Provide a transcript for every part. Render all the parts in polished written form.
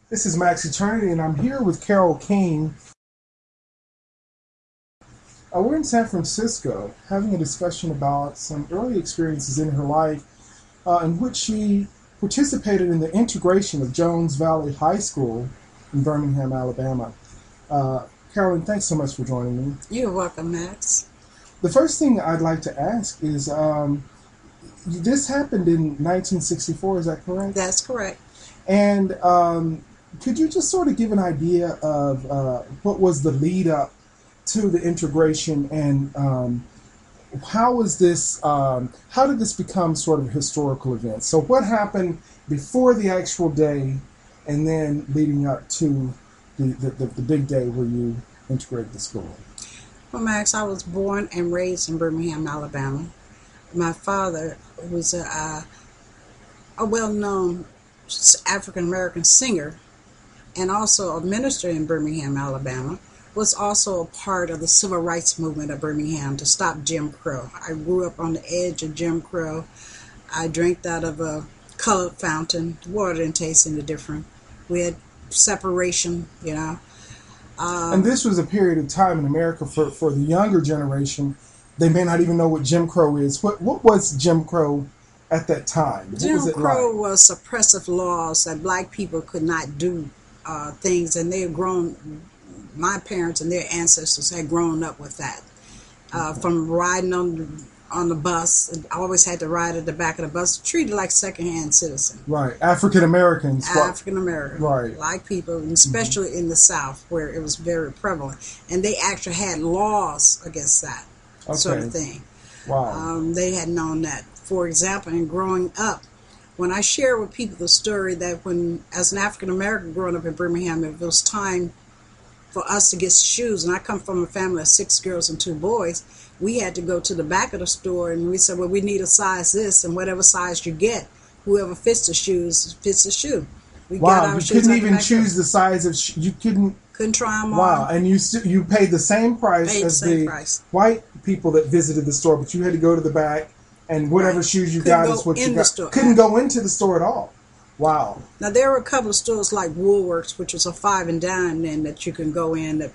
This is Max Eternity, and I'm here with Carol King. We're in San Francisco having a discussion about some early experiences in her life in which she participated in the integration of Jones Valley High School in Birmingham, Alabama. Carolyn, thanks so much for joining me. You're welcome, Max. The first thing I'd like to ask is this happened in 1964, is that correct? That's correct. And could you just sort of give an idea of what was the lead up to the integration, and how did this become sort of a historical event? So what happened before the actual day, and then leading up to the big day where you integrated the school? Well, Max, I was born and raised in Birmingham, Alabama. My father was a well-known African-American singer and also a minister in Birmingham, Alabama, was also a part of the civil rights movement of Birmingham to stop Jim Crow. I grew up on the edge of Jim Crow. I drank out of a colored fountain. The water didn't taste any different. We had separation, And this was a period of time in America for the younger generation. They may not even know what Jim Crow is. What was Jim Crow at that time? Jim Crow was suppressive laws that black people could not do things, and they had grown. My parents and their ancestors had grown up with that. From riding on the bus, I always had to ride at the back of the bus, treated like secondhand citizen. Right, African Americans. African American, right, black people, and especially in the South where it was very prevalent, and they actually had laws against that sort of thing. Wow. They had known that. For example, in growing up, when I share with people the story that when, as an African American growing up in Birmingham, it was time for us to get shoes, and I come from a family of 6 girls and 2 boys, we had to go to the back of the store and we said, well, we need a size this, and whatever size you get, whoever fits the shoes fits the shoe. We wow, got our you couldn't even choose the size of you couldn't try them wow, on. and you paid the same price as the white people that visited the store, but you had to go to the back, and whatever shoes you got is what you got. Couldn't go into the store at all. Wow. Now, there were a couple of stores like Woolworths, which was a 5 and dime then that you can go in that,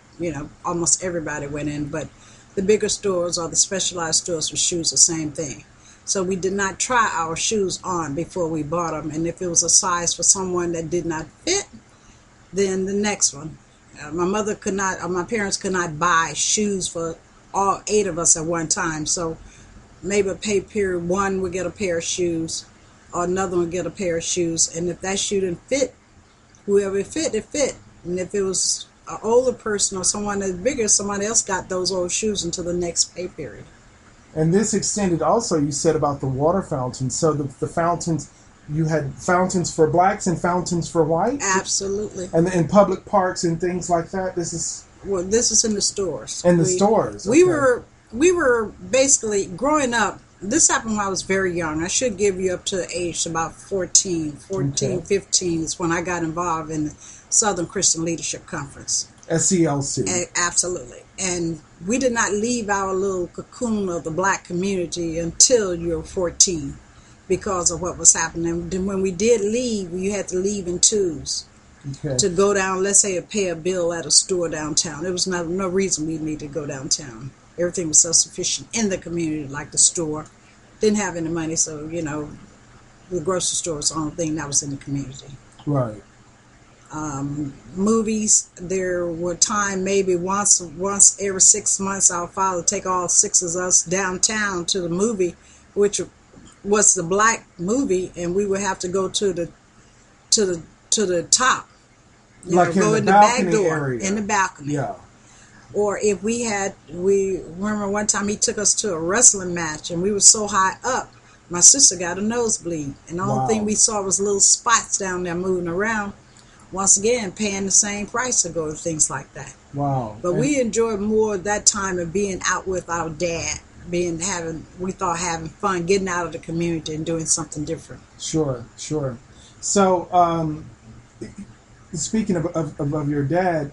almost everybody went in. But the bigger stores or the specialized stores for shoes, the same thing. So we did not try our shoes on before we bought them. And if it was a size for someone that did not fit, then the next one. My parents could not buy shoes for all 8 of us at one time. So maybe a pay period, one would get a pair of shoes, or another one get a pair of shoes, and if that shoe didn't fit, whoever it fit. And if it was an older person or someone that's bigger, somebody else got those old shoes until the next pay period. And this extended also, you said, about the water fountains. So the fountains, you had fountains for blacks and fountains for whites? Absolutely. And in public parks and things like that? This is in the stores. In the stores. Okay. We were basically growing up. This happened when I was very young. I should give you up to the age about 14, 15 is when I got involved in the Southern Christian Leadership Conference. SCLC. Absolutely. And we did not leave our little cocoon of the black community until you were 14 because of what was happening. And then when we did leave, you had to leave in twos to go down, let's say, pay a bill at a store downtown. There was no reason we needed to go downtown. Everything was self-sufficient in the community, like the store. Didn't have any money, so, the grocery store was the only thing that was in the community. Right. Movies, there were time maybe once every 6 months our father would take all 6 of us downtown to the movie, which was the black movie, and we would have to go to the top. Go in the back door area. In the balcony. Yeah. Or if we remember one time he took us to a wrestling match and we were so high up, my sister got a nosebleed. And the only thing we saw was little spots down there moving around. Once again, paying the same price to go to things like that. Wow. But we enjoyed more that time of being out with our dad, having fun, getting out of the community and doing something different. Sure. So, speaking of your dad,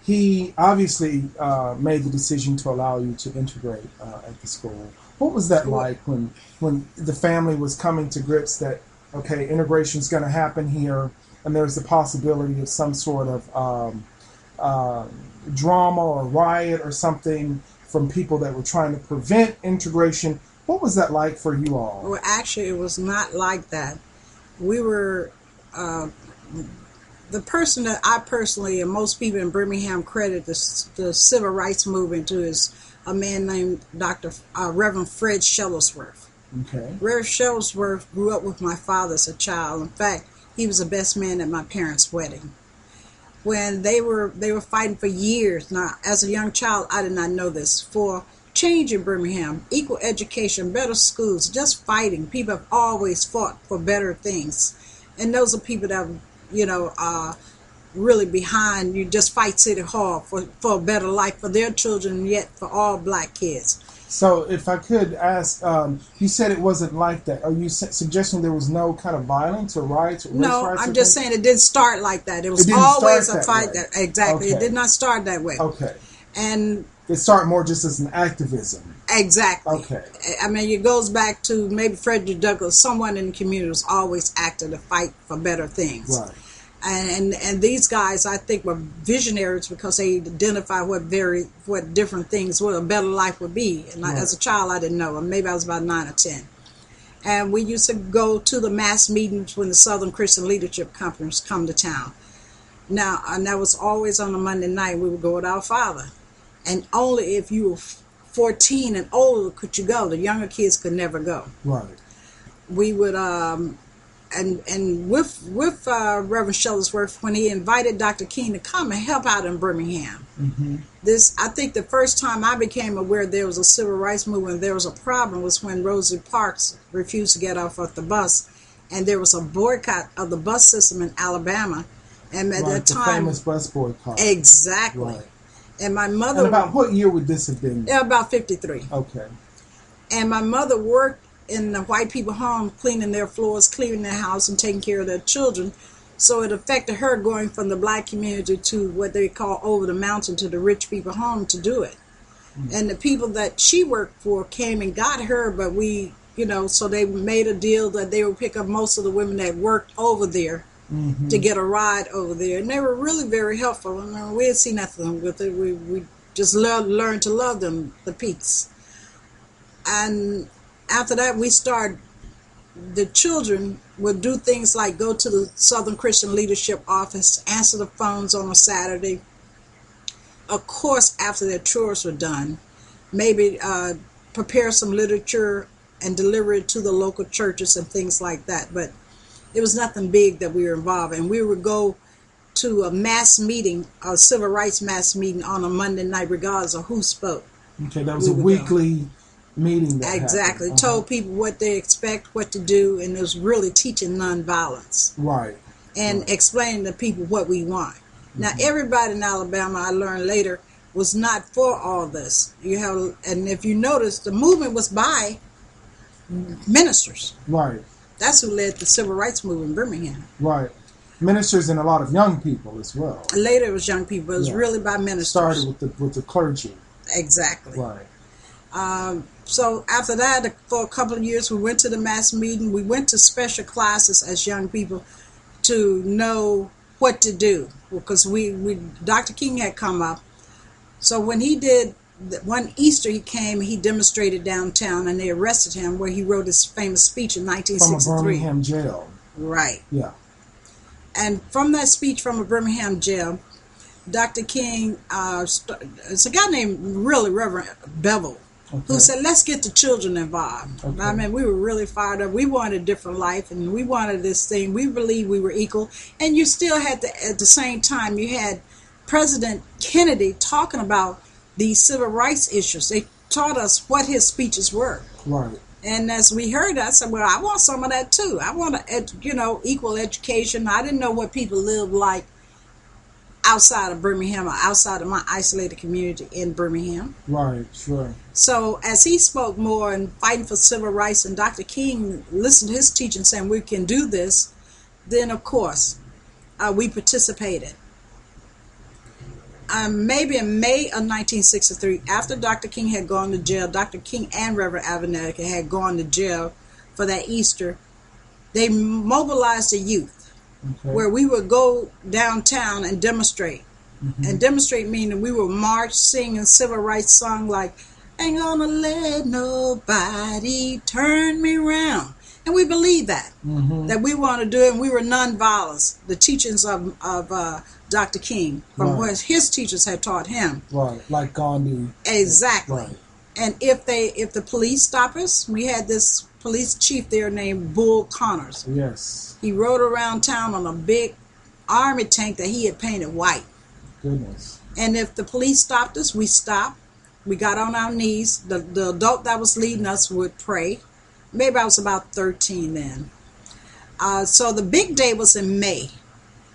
he obviously made the decision to allow you to integrate at the school. What was that like when the family was coming to grips that, okay, integration's going to happen here, and there's the possibility of some sort of drama or riot or something from people that were trying to prevent integration. What was that like for you all? Well, actually, it was not like that. We were, the person that I personally and most people in Birmingham credit the civil rights movement to is a man named Reverend Fred Shuttlesworth. Okay. Reverend Shuttlesworth grew up with my father as a child. In fact, he was the best man at my parents' wedding. When they were fighting for years. Now, as a young child, I did not know this. For change in Birmingham, equal education, better schools, just fighting. People have always fought for better things. And those are people that, are really behind you, just fight City Hall for a better life for their children, and yet for all black kids. So if I could ask, you said it wasn't like that. Are you suggesting there was no kind of violence or riots? Or no, riots I'm just saying it didn't start like that. It was always a fight. Exactly. Okay. It did not start that way. Okay. And it started more just as an activism. Exactly. Okay. I mean, it goes back to maybe Frederick Douglass. Someone in the community was always active to fight for better things. Right. And these guys, I think, were visionaries because they identified what different things, what a better life would be. And right. As a child, I didn't know. And maybe I was about 9 or 10. And we used to go to the mass meetings when the Southern Christian Leadership Conference come to town. Now, and that was always on a Monday night. We would go with our father. And only if you were 14 and older could you go. The younger kids could never go. Right. We would... And with Reverend Shuttlesworth, when he invited Dr. King to come and help out in Birmingham, mm-hmm. I think the first time I became aware there was a civil rights movement, there was a problem, was when Rosa Parks refused to get off of the bus, and there was a boycott of the bus system in Alabama. And at that time, the famous bus boycott. Exactly. Right. And my mother. And about what year would this have been? About 53. Okay. And my mother worked in the white people home, cleaning their floors, cleaning their house, and taking care of their children. So it affected her going from the black community to what they call over the mountain to the rich people home to do it. Mm-hmm. And the people that she worked for came and got her, but so they made a deal that they would pick up most of the women that worked over there mm-hmm. to get a ride over there. And they were really very helpful. I mean, we didn't see nothing with it. We just learned to love them, the Peaks. And after that, the children would do things like go to the Southern Christian Leadership Office, answer the phones on a Saturday. Of course, after their chores were done, maybe prepare some literature and deliver it to the local churches and things like that. But it was nothing big that we were involved in. We would go to a mass meeting, a civil rights mass meeting on a Monday night, regardless of who spoke. Okay, that was a weekly meeting that exactly happened. Told people what they expect, what to do, and it was really teaching nonviolence, right, and explaining to people what we want. Mm-hmm. Now, everybody in Alabama, I learned later, was not for all this. And if you notice, the movement was by ministers. Right. That's who led the civil rights movement in Birmingham. Right. Ministers and a lot of young people as well. Later, it was young people. It was really by ministers. Started with the clergy. Exactly. Right. So after that, for a couple of years, we went to the mass meeting. We went to special classes as young people to know what to do, because Dr. King had come up. So when he did, one Easter he came, he demonstrated downtown, and they arrested him, where he wrote his famous speech in 1963. From a Birmingham jail. Right. Yeah. And from that speech from a Birmingham jail, Dr. King, it's a guy named Reverend Bevel, who said, let's get the children involved. Okay. I mean, we were really fired up. We wanted a different life, and we wanted this thing. We believed we were equal. And you still had at the same time, you had President Kennedy talking about these civil rights issues. They taught us what his speeches were. Right. And as we heard that, I said, well, I want some of that too. I want equal education. I didn't know what people lived like outside of Birmingham or outside of my isolated community in Birmingham. Right, sure. So as he spoke more and fighting for civil rights, and Dr. King listened to his teaching saying we can do this, then of course we participated. Maybe in May of 1963, after Dr. King had gone to jail, Dr. King and Reverend Avenatti had gone to jail for that Easter, they mobilized the youth. Okay. where we would go downtown and demonstrate. Mm-hmm. And demonstrate meaning we would march, sing a civil rights song like, "Ain't gonna let nobody turn me round." And we believe that, Mm-hmm. that we want to do it, and we were nonviolence, the teachings of Dr. King, from what his teachers had taught him. Right, like Gandhi. Exactly. Right. And if the police stop us, we had this police chief there named Bull Connors. Yes. He rode around town on a big army tank that he had painted white. Goodness. And if the police stopped us, we stopped. We got on our knees. The adult that was leading us would pray. Maybe I was about 13 then. So the big day was in May.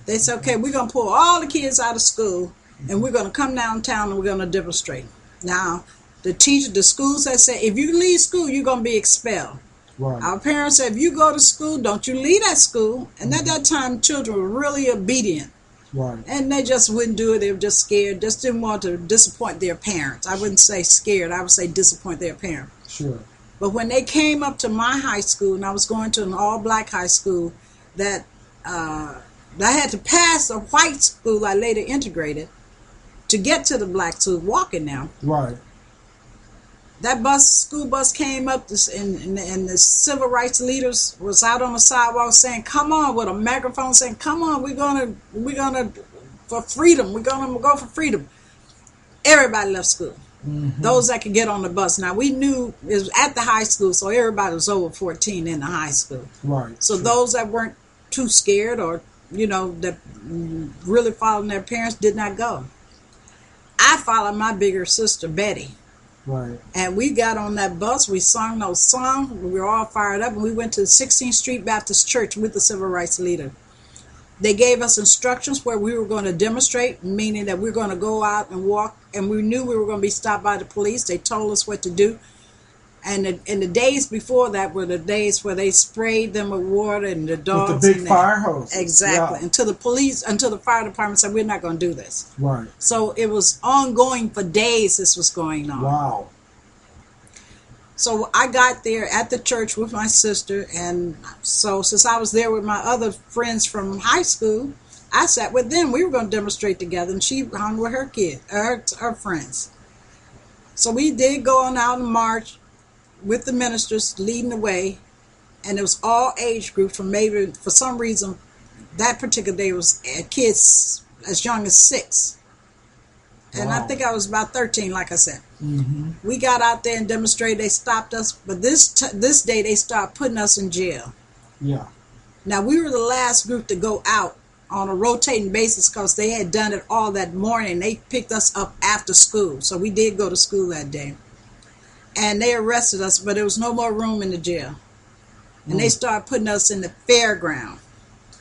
They said, okay, we're going to pull all the kids out of school, and we're going to come downtown and we're going to demonstrate. Now, the schools had said, if you leave school, you're going to be expelled. Right. Our parents said, if you go to school, don't you leave that school. And at that time, children were really obedient. Right. And they just wouldn't do it. They were just scared, just didn't want to disappoint their parents. I wouldn't say scared. I would say disappoint their parents. Sure. But when they came up to my high school, and I was going to an all-black high school that I had to pass a white school I later integrated to get to the black school, walking now. Right. That school bus came up, and the civil rights leaders was out on the sidewalk saying, "Come on," with a microphone saying, "Come on, we're gonna for freedom. We're gonna go for freedom." Everybody left school. Mm-hmm. Those that could get on the bus. Now we knew it was at the high school, so everybody was over 14 in the high school. Right. So those that weren't too scared or that really following their parents did not go. I followed my bigger sister Betty. Right. And we got on that bus. We sung those songs. We were all fired up. And we went to the 16th Street Baptist Church with the civil rights leader. They gave us instructions where we were going to demonstrate, meaning that we were going to go out and walk. And we knew we were going to be stopped by the police. They told us what to do. And the days before that were the days where they sprayed them with water and the dogs. With the big fire hose. Exactly. Yeah. Until the fire department said, we're not going to do this. Right. So it was ongoing for days this was going on. Wow. So I got there at the church with my sister, and so since I was there with my other friends from high school, I sat with them. We were going to demonstrate together, and she hung with her friends. So we did go on out and march with the ministers leading the way, and it was all age groups from maybe, for some reason, that particular day was kids as young as 6. And wow. I think I was about 13, like I said. Mm-hmm. We got out there and demonstrated. They stopped us, but this day they started putting us in jail. Yeah. Now, we were the last group to go out on a rotating basis because they had done it all that morning. They picked us up after school, so we did go to school that day. And they arrested us, but there was no more room in the jail. And they started putting us in the fairground.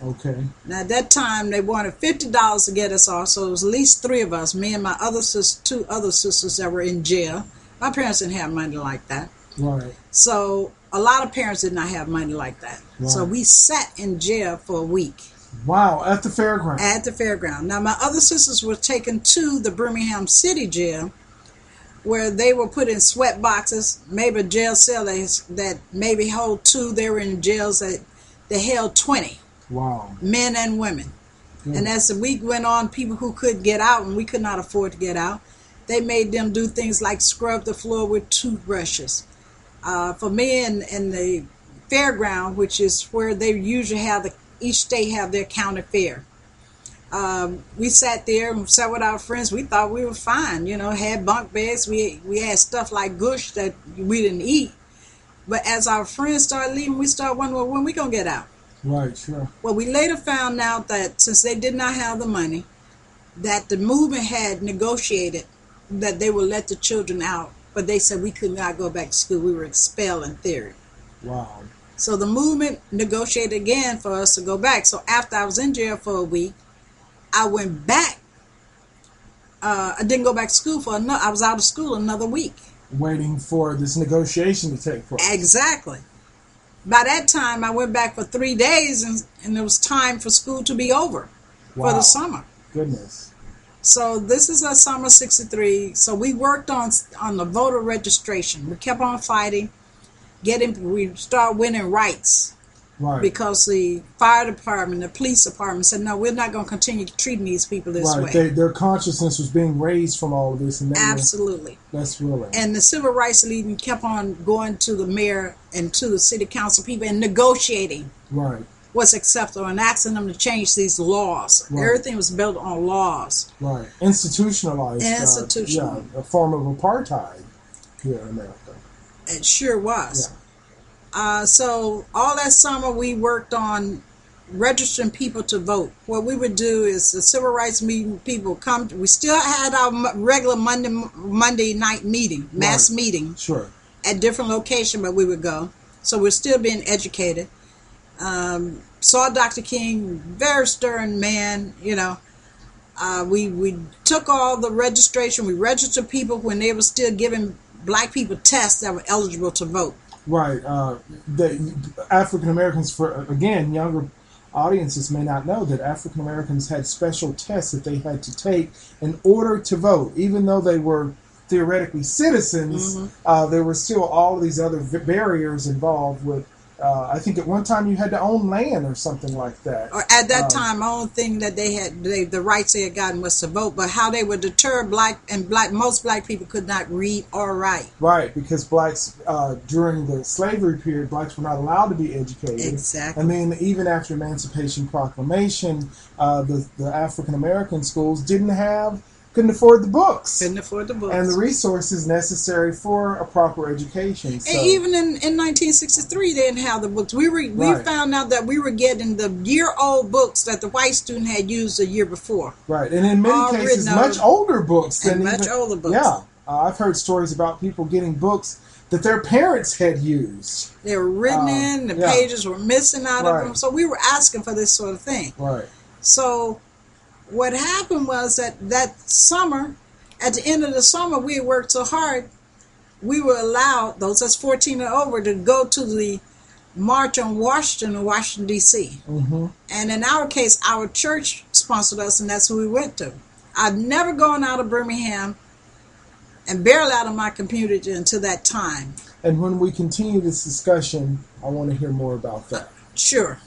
Okay. Now, at that time, they wanted $50 to get us off, so it was at least 3 of us, me and my two other sisters that were in jail. My parents didn't have money like that. Right. So a lot of parents did not have money like that. Right. So we sat in jail for a week. Wow, at the fairground. At the fairground. Now, my other sisters were taken to the Birmingham City jail, where they were put in sweat boxes, maybe a jail cell that maybe hold 2. They were in jails that held 20. Wow. Men and women. Yeah. And as the week went on, people who could get out, and we could not afford to get out, they made them do things like scrub the floor with toothbrushes. For me, in the fairground, which is where they usually have each state have their county fair. We sat there and sat with our friends. We thought we were fine, had bunk beds. We had stuff like gush that we didn't eat. But as our friends started leaving, we started wondering, well, when we going to get out? Right, sure. Well, we later found out that since they did not have the money, that the movement had negotiated that they would let the children out, but they said we could not go back to school. We were expelled in theory. Wow. So the movement negotiated again for us to go back. So after I was in jail for a week, I went back. I didn't go back to school I was out of school another week. Waiting for this negotiation to take place. Exactly. By that time, I went back for 3 days, and it was time for school to be over for the summer. Goodness. So this is a summer '63. So we worked on the voter registration. We kept on fighting, we started winning rights. Right. Because the fire department, the police department said, no, we're not going to continue treating these people this way. Their consciousness was being raised from all of this. And Absolutely. That's willing. And the civil rights leading kept on going to the mayor and to the city council people and negotiating what's acceptable and asking them to change these laws. Right. Everything was built on laws. Right. Institutionalized. Institutional. A form of apartheid here in America. It sure was. Yeah. So all that summer we worked on registering people to vote. What we would do is the civil rights meeting people come. We still had our regular Monday night meeting, mass meeting, at different locations, but we would go. So we're still being educated. Saw Dr. King, very stern man. You know, we took all the registration. We registered people when they were still giving black people tests that were eligible to vote. Right. The African Americans, for again, younger audiences may not know that African Americans had special tests that they had to take in order to vote. Even though they were theoretically citizens, there were still all of these other barriers involved with. I think at one time you had to own land or something like that. Or at that time, the only thing that they had, the rights they had gotten was to vote. But how they would deter most black people could not read or write. Right, because blacks during the slavery period, blacks were not allowed to be educated. Exactly. And then even after Emancipation Proclamation, the African American schools couldn't afford the books. Couldn't afford the books. And the resources necessary for a proper education. So. And even in 1963, they didn't have the books. We found out that we were getting the year-old books that the white student had used a year before. Right, and in many cases, much older books. Older books. Yeah, I've heard stories about people getting books that their parents had used. They were written in, the pages were missing out of them. So we were asking for this sort of thing. Right. So what happened was that summer, at the end of the summer, we had worked so hard, we were allowed, those that's 14 and over, to go to the March on Washington in Washington, D.C. Mm-hmm. And in our case, our church sponsored us, and that's who we went to. I've never gone out of Birmingham and barely out of my community until that time. And when we continue this discussion, I want to hear more about that. Sure.